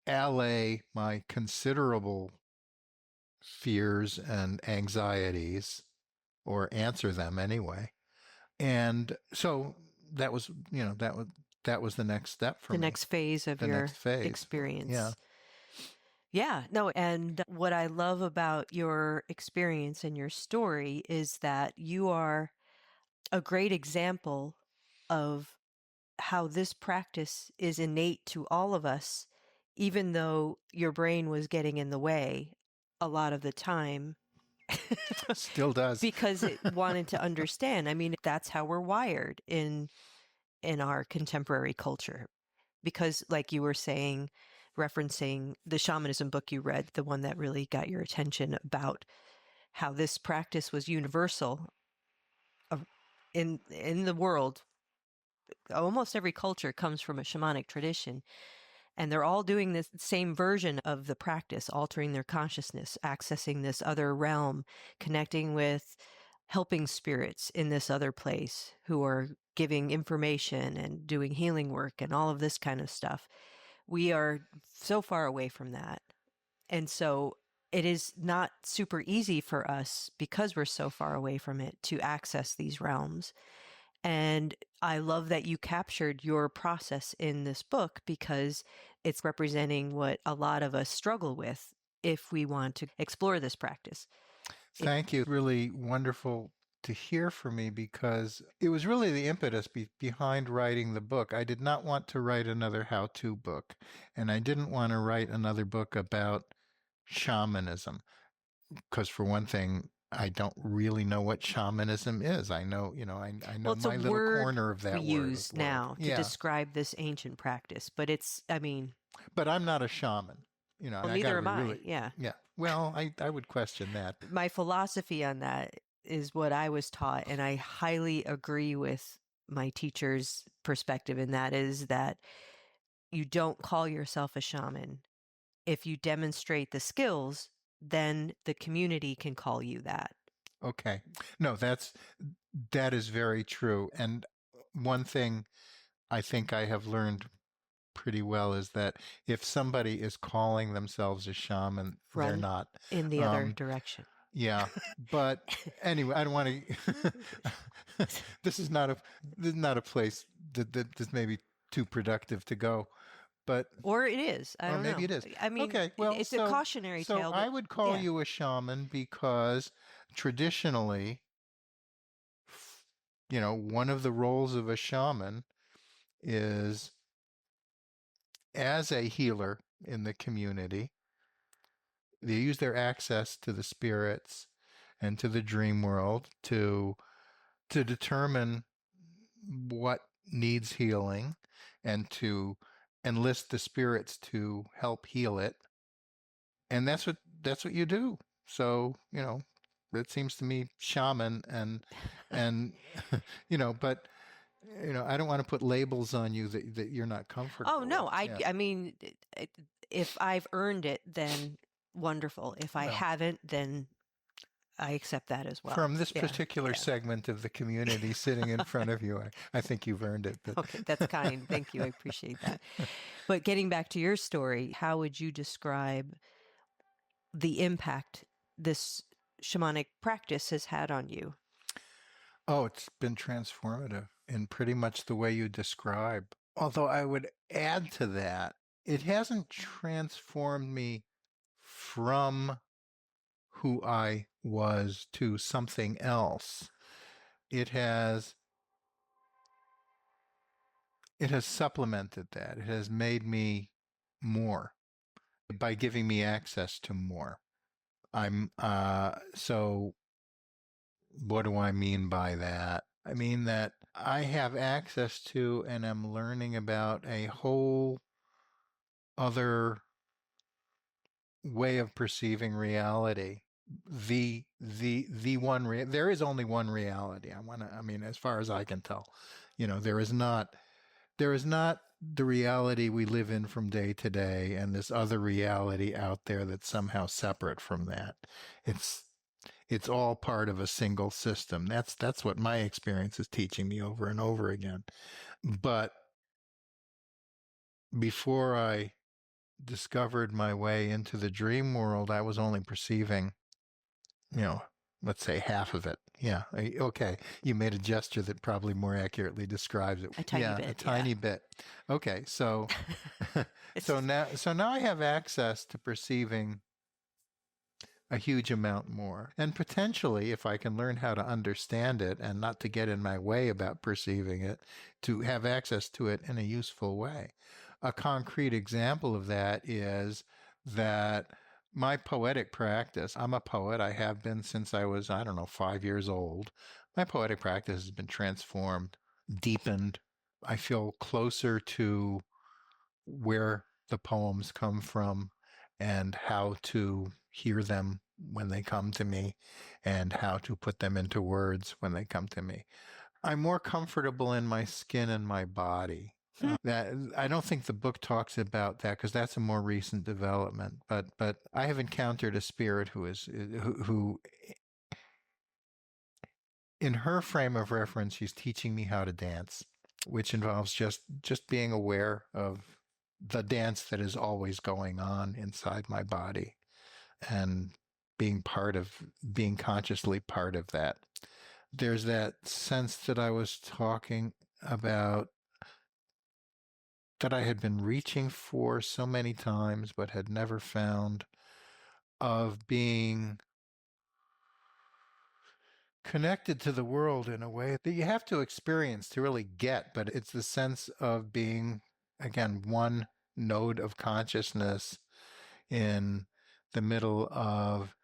allay my considerable fears and anxieties, or answer them anyway. And so that was, that was the next step for The me. next phase of The your next phase. experience. Yeah. Yeah, no, and what I love about your experience and your story is that you are a great example of how this practice is innate to all of us, even though your brain was getting in the way a lot of the time. Still does. Because it wanted to understand. I mean, that's how we're wired in our contemporary culture. Because like you were saying, referencing the shamanism book you read, the one that really got your attention about how this practice was universal in the world. Almost every culture comes from a shamanic tradition, and they're all doing this same version of the practice, altering their consciousness, accessing this other realm, connecting with helping spirits in this other place who are giving information and doing healing work and all of this kind of stuff. We are so far away from that. And so it is not super easy for us, because we're so far away from it, to access these realms. And I love that you captured your process in this book, because it's representing what a lot of us struggle with if we want to explore this practice. Thank you. Really wonderful to hear from me, because it was really the impetus behind writing the book. I did not want to write another how-to book, and I didn't want to write another book about shamanism, because for one thing, I don't really know what shamanism is. I know, I know It's a my little word corner of that we word use world. now to Yeah, describe this ancient practice, but it's, I mean, but I'm not a shaman. well, I got to neither be am I. really, Yeah. yeah. Well, I would question that. My philosophy on that is what I was taught, and I highly agree with my teacher's perspective, and that is that you don't call yourself a shaman. If you demonstrate the skills, then the community can call you that. Okay. No, that is very true. And one thing I think I have learned pretty well is that if somebody is calling themselves a shaman, they're Run not. in the other direction. Yeah. But anyway, I don't want to. This is not a place that this may be too productive to go. But Or it is. I or don't maybe know. it is. I mean, Okay. Well, it's a cautionary so tale, I but would call yeah. you a shaman because traditionally, one of the roles of a shaman is as a healer in the community. They use their access to the spirits and to the dream world to determine what needs healing and to enlist the spirits to help heal it. And that's what you do. So, that seems to me shaman and but I don't want to put labels on you that you're not comfortable Oh, no, with. Yeah. I mean, if I've earned it, then wonderful. If I Well, haven't, then I accept that as well. from this Yeah, particular yeah. segment of the community sitting in front of you, I think you've earned it. But Okay, that's kind. Thank you. I appreciate that. But getting back to your story, how would you describe the impact this shamanic practice has had on you? oh, it's been transformative in pretty much the way you describe. Although I would add to that, it hasn't transformed me from who I was to something else. It has it has supplemented that. It has made me more by giving me access to more. I'm so what do I mean by that? I mean that I have access to and am learning about a whole other way of perceiving reality. The one there is only one reality. I mean, as far as I can tell, there is not the reality we live in from day to day and this other reality out there that's somehow separate from that. It's it's all part of a single system. That's what my experience is teaching me over and over again. But before I discovered my way into the dream world, I was only perceiving, you know, let's say half of it. Yeah. Okay. You made a gesture that probably more accurately describes it. A tiny Yeah, a bit, tiny bit. Okay. So yeah. so now I have access to perceiving a huge amount more. And potentially, if I can learn how to understand it and not to get in my way about perceiving it, to have access to it in a useful way. A concrete example of that is that my poetic practice, I'm a poet, I have been since I was, I don't know, 5 years old. My poetic practice has been transformed, deepened. I feel closer to where the poems come from and how to hear them when they come to me and how to put them into words when they come to me. I'm more comfortable in my skin and my body. That I don't think the book talks about that because that's a more recent development. But I have encountered a spirit who in her frame of reference, she's teaching me how to dance, which involves just being aware of the dance that is always going on inside my body and being consciously part of that. There's that sense that I was talking about that I had been reaching for so many times but had never found, of being connected to the world in a way that you have to experience to really get, but it's the sense of being, again, one node of consciousness in the middle of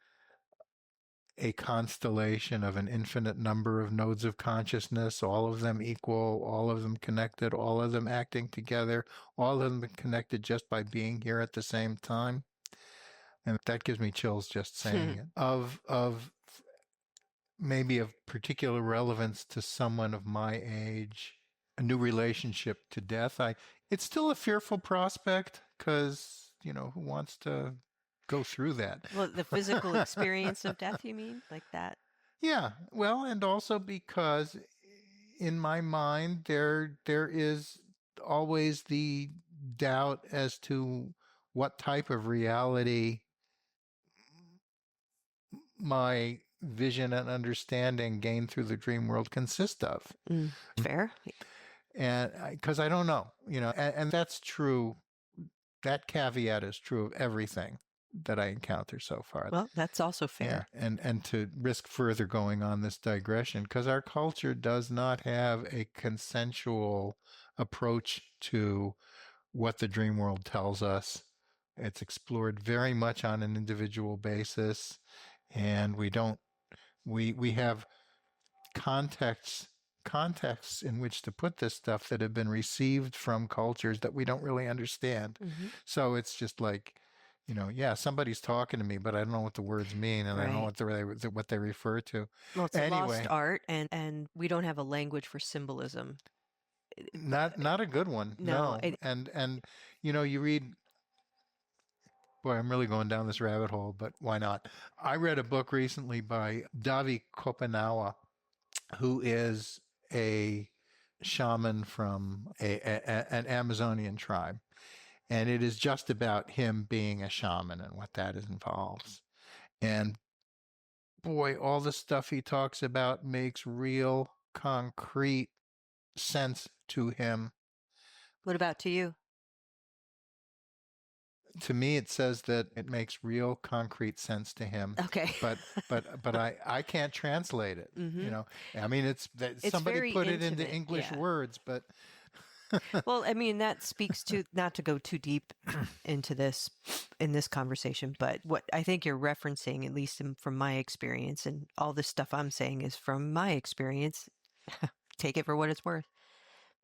a constellation of an infinite number of nodes of consciousness, all of them equal, all of them connected, all of them acting together, all of them connected just by being here at the same time. And that gives me chills just saying it. Of maybe of particular relevance to someone of my age, a new relationship to death. It's still a fearful prospect because, who wants to go through that? Well, the physical experience of death, you mean? Like that? Yeah, well, and also because in my mind there is always the doubt as to what type of reality my vision and understanding gained through the dream world consist of. Fair. And because I don't know, and that's true. That caveat is true of everything that I encounter so far. Well, that's also fair. Yeah, and to risk further going on this digression, because our culture does not have a consensual approach to what the dream world tells us. It's explored very much on an individual basis, and we have contexts in which to put this stuff that have been received from cultures that we don't really understand. So it's just like, yeah, somebody's talking to me, but I don't know what the words mean, and I don't know what they refer to. Well, it's a Anyway, lost art, and we don't have a language for symbolism. Not a good one. No, No. And you read, boy, I'm really going down this rabbit hole, but why not? I read a book recently by Davi Kopanawa, who is a shaman from an Amazonian tribe. And it is just about him being a shaman and what that involves. And boy, all the stuff he talks about makes real concrete sense to him. what about to you? To me, it says that it makes real concrete sense to him, Okay. but I can't translate it. Mm-hmm. I mean, it's that It's somebody very put it into intimate. English Yeah. words, but Well, I mean, that speaks to, not to go too deep into this in this conversation, but what I think you're referencing, at least from my experience, and all this stuff I'm saying is from my experience, take it for what it's worth.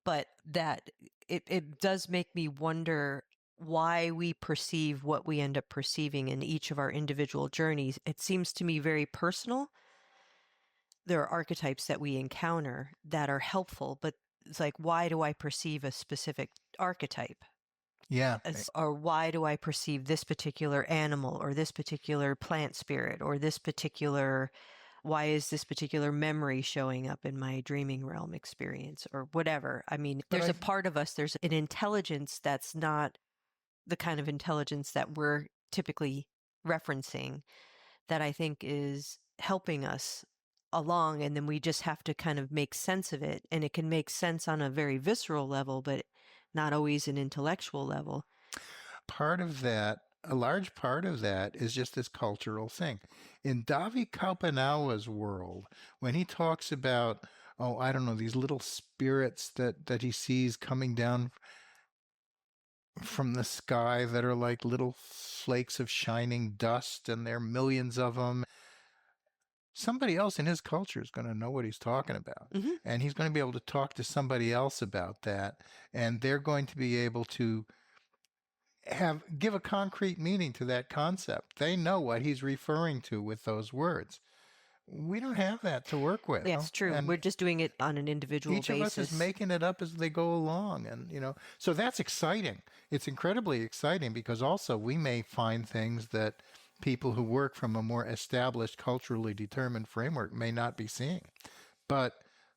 But that it does make me wonder why we perceive what we end up perceiving in each of our individual journeys. It seems to me very personal. There are archetypes that we encounter that are helpful, but it's like, why do I perceive a specific archetype? yeah, Or why do I perceive this particular animal or this particular plant spirit or this particular, why is this particular memory showing up in my dreaming realm experience or whatever? I mean, but there's a part of us, there's an intelligence that's not the kind of intelligence that we're typically referencing that I think is helping us along. And then we just have to kind of make sense of it. And it can make sense on a very visceral level, but not always an intellectual level. part of that, a large part of that is just this cultural thing. In Davi Kaupanawa's world, when he talks about, oh, I don't know, these little spirits that he sees coming down from the sky that are like little flakes of shining dust, and there are millions of them. Somebody else in his culture is going to know what he's talking about. Mm-hmm. And he's going to be able to talk to somebody else about that. And they're going to be able to give a concrete meaning to that concept. They know what he's referring to with those words. We don't have that to work with. That's true. And We're just doing it on an individual each of us is basis. making it up as they go along. And, so that's exciting. It's incredibly exciting because also we may find things that people who work from a more established, culturally determined framework may not be seeing. But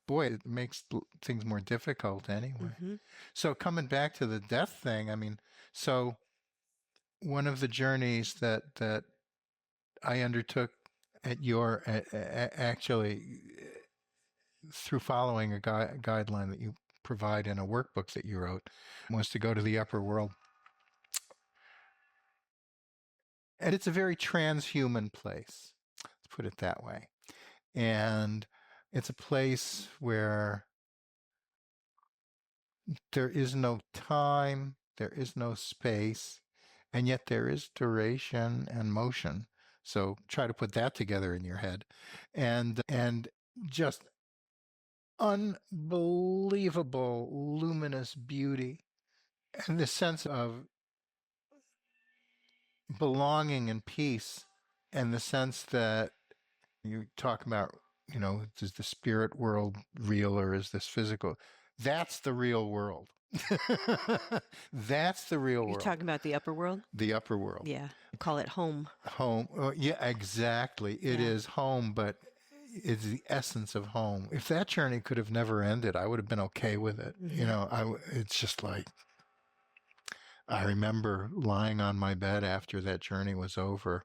boy, it makes things more difficult anyway. Mm-hmm. So coming back to the death thing, I mean, so one of the journeys that I undertook at your actually through following a guideline that you provide in a workbook that you wrote was to go to the upper world. And it's a very transhuman place, let's put it that way. And it's a place where there is no time, there is no space, and yet there is duration and motion. So try to put that together in your head. And just unbelievable luminous beauty and this sense of belonging and peace, and the sense that you talk about, is the spirit world real or is this physical? That's the real world. That's the real You're world. talking about the upper world? The upper world. Yeah. Call it home. Home. Yeah, exactly. It Yeah. is home, but it's the essence of home. If that journey could have never ended, I would have been okay with it. Mhm. It's just like, I remember lying on my bed after that journey was over,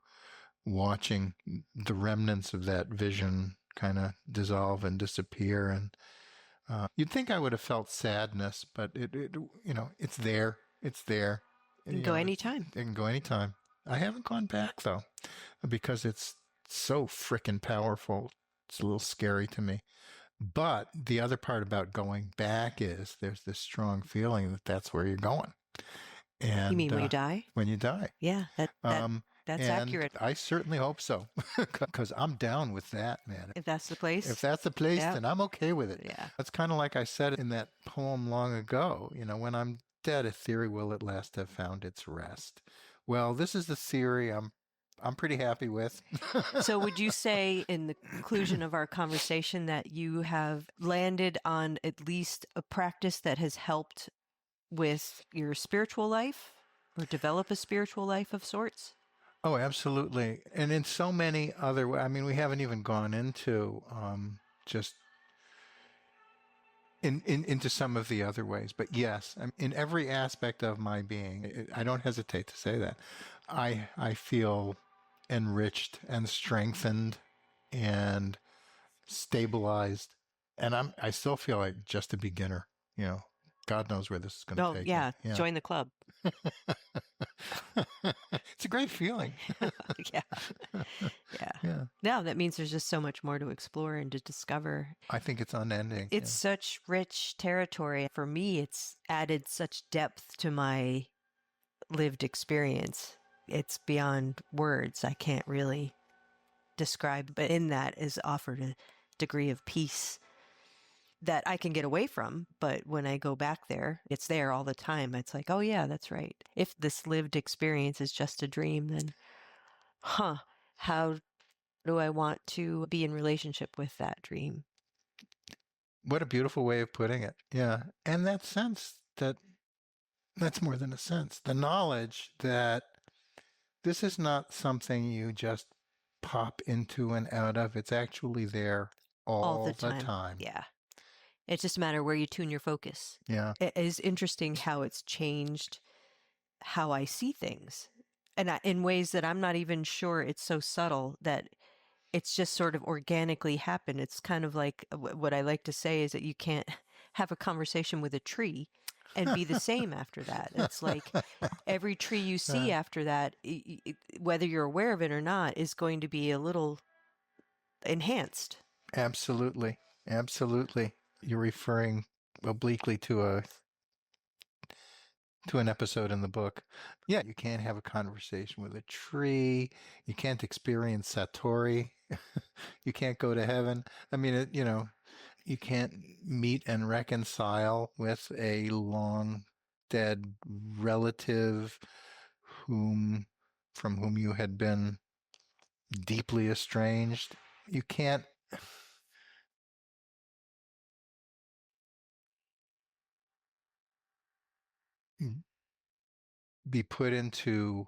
watching the remnants of that vision kind of dissolve and disappear. And you'd think I would have felt sadness, but it's there. It's there. You can go anytime. It can go anytime. I haven't gone back though, because it's so frickin' powerful. It's a little scary to me. But the other part about going back is there's this strong feeling that that's where you're going. And You mean when you die? when you die. Yeah, that's And accurate. I certainly hope so, because I'm down with that, man. If that's the place. If that's the place, Yeah. then I'm okay with it. Yeah. That's kind of like I said in that poem long ago, when I'm dead, a theory will at last have found its rest. Well, this is the theory I'm I'm pretty happy with. So would you say in the conclusion of our conversation that you have landed on at least a practice that has helped with your spiritual life or develop a spiritual life of sorts? Oh, absolutely. And in so many other ways, I mean, we haven't even gone into just into some of the other ways. But yes, in every aspect of my being, I don't hesitate to say that. I feel enriched and strengthened and stabilized. And I still feel like just a beginner, you know. God knows where this is going to take yeah. me. Yeah. Join the club. It's a great feeling. Yeah. Yeah. Yeah. Now that means there's just so much more to explore and to discover. I think it's unending. It's such rich territory. For me, it's added such depth to my lived experience. It's beyond words. I can't really describe, but in that is offered a degree of peace that I can get away from. But when I go back there, it's there all the time. It's like, oh yeah, that's right. If this lived experience is just a dream, then, how do I want to be in relationship with that dream? What a beautiful way of putting it. Yeah. And that sense that's more than a sense. The knowledge that this is not something you just pop into and out of. It's actually there all the time. Yeah. It's just a matter where you tune your focus. Yeah. It is interesting how it's changed how I see things. And in ways that I'm not even sure it's so subtle that it's just sort of organically happened. It's kind of like what I like to say is that you can't have a conversation with a tree and be the same after that. It's like every tree you see after that, whether you're aware of it or not, is going to be a little enhanced. Absolutely. Absolutely. You're referring obliquely to an episode in the book. Yeah, you can't have a conversation with a tree. You can't experience Satori. You can't go to heaven. I mean, you can't meet and reconcile with a long dead relative from whom you had been deeply estranged. You can't be put into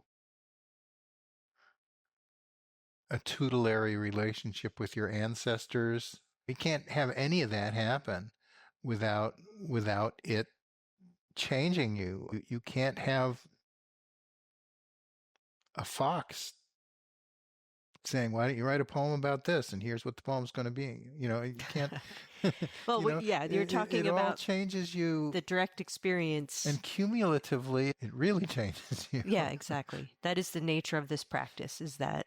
a tutelary relationship with your ancestors. You can't have any of that happen without it changing you. You can't have a fox saying, "Why don't you write a poem about this? And here's what the poem's going to be." You can't. Well, you're talking about all changes you, the direct experience, and cumulatively, it really changes you. Yeah, exactly. That is the nature of this practice: is that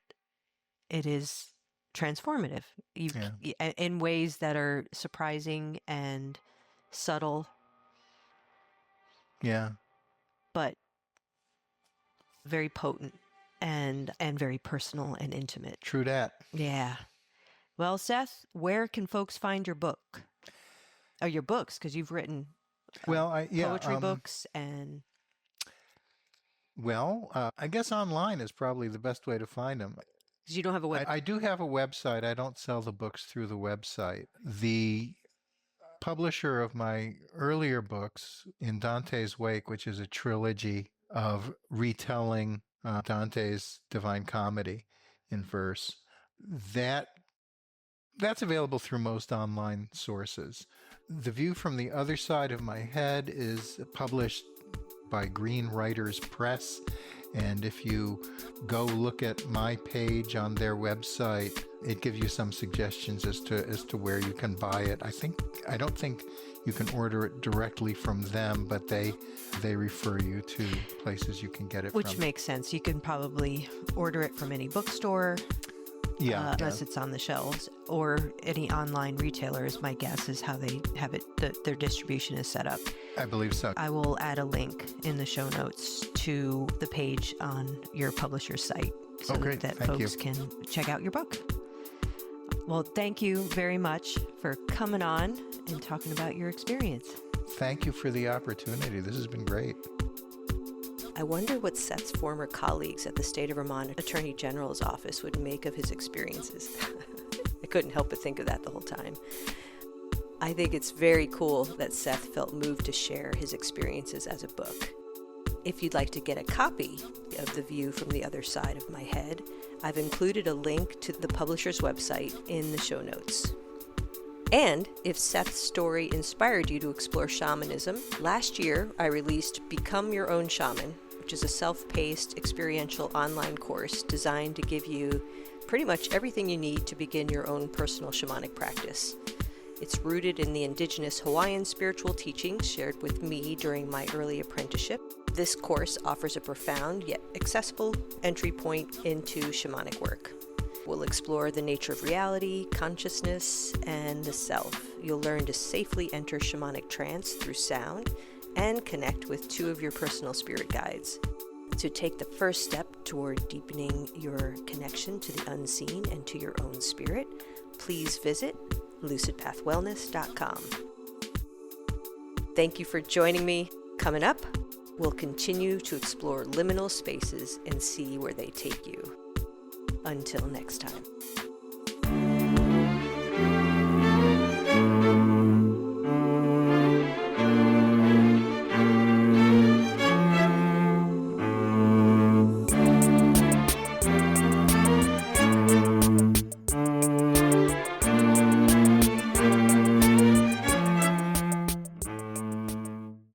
it is transformative in ways that are surprising and subtle. Yeah. But very potent and very personal and intimate. True that. Yeah. Well, Seth, where can folks find your book? Or your books, because you've written poetry books and... Well, I guess online is probably the best way to find them. Because you don't have a website. I do have a website. I don't sell the books through the website. The publisher of my earlier books, In Dante's Wake, which is a trilogy of retelling Dante's Divine Comedy in verse, that's available through most online sources. The View from the Other Side of My Head is published by Green Writers Press. And if you go look at my page on their website, it gives you some suggestions as to where you can buy it. I don't think you can order it directly from them, but they refer you to places you can get it from. Which makes sense. You can probably order it from any bookstore. Unless it's on the shelves, or any online retailers, my guess is how they have it, their distribution is set up. I believe so. I will add a link in the show notes to the page on your publisher's site so that folks can check out your book. Well, thank you very much for coming on and talking about your experience. Thank you for the opportunity. This has been great. I wonder what Seth's former colleagues at the State of Vermont Attorney General's office would make of his experiences. I couldn't help but think of that the whole time. I think it's very cool that Seth felt moved to share his experiences as a book. If you'd like to get a copy of The View from the Other Side of My Head, I've included a link to the publisher's website in the show notes. And if Seth's story inspired you to explore shamanism, last year I released Become Your Own Shaman, which is a self-paced experiential online course designed to give you pretty much everything you need to begin your own personal shamanic practice. It's rooted in the indigenous Hawaiian spiritual teachings shared with me during my early apprenticeship. This course offers a profound yet accessible entry point into shamanic work. We'll explore the nature of reality, consciousness, and the self. You'll learn to safely enter shamanic trance through sound and connect with 2 of your personal spirit guides. To take the first step toward deepening your connection to the unseen and to your own spirit, please visit lucidpathwellness.com. Thank you for joining me. Coming up, we'll continue to explore liminal spaces and see where they take you. Until next time.